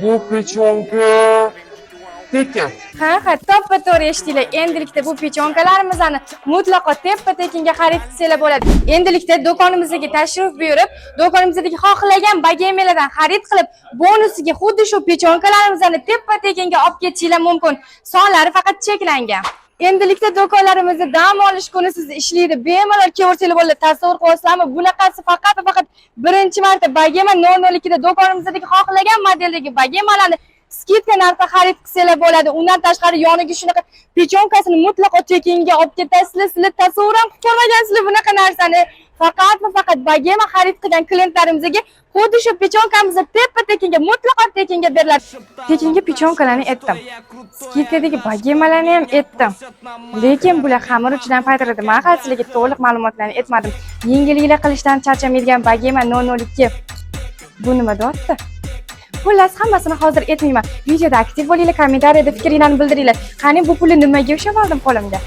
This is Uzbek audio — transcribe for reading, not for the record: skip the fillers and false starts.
Bu pechonka tekin. Ha, to'ppa-to'g'ri eshitdinglar. Endilikda bu pechonkalarimizni mutlaqo teppa-tekinga xarid qilsanglar bo'ladi. Endilikda do'konimizga tashrif buyurib, do'konimizdagi xohlagan bagemalardan xarid qilib, bonusiga xuddi shu pechonkalarimizni teppa-tekinga olib ketishinglar mumkin. Sonlari faqat cheklangan. Endilikda do'konlarimizda dam olish kuni siz ishlaydi. Bemalol kelaversanglar bo'ladi. Tasavvur qilasizlarmi? Bunaqasi faqat birinchi marta bagema 002 da do'konimizdagi xohlagan modeldagi bagemalarni skidka narxda xarid qilsanglar bo'ladi. Undan tashqari yoniga shunaqa pechonkasini mutlaqo tekinga olib ketasizlar. Sizlar tasavvur ham qilib ko'rmagansizlar bunaqa narsani. Faqat bagema xarid qilgan klientlarimizga xuddi shu pechonkamizni teppa-tekinga mutlaqo tekinga beriladi. Tekinga pechonkalarni aytdim. Skidkadagi bagemalarni ham aytdim. Lekin bular xamir uchidan paytiradi. Men hali sizlarga to'liq ma'lumotlarni aytmadim. Yengilliklar qilishdan charchamaydigan bagema 002. Bu nima deyapti? Xullas, hammasini hozir aytmayman. Videoda aktiv bo'linglar, kommentariyada fikringizni bildiringlar. Qani bu pulni nimaga ushlab oldim qo'limda?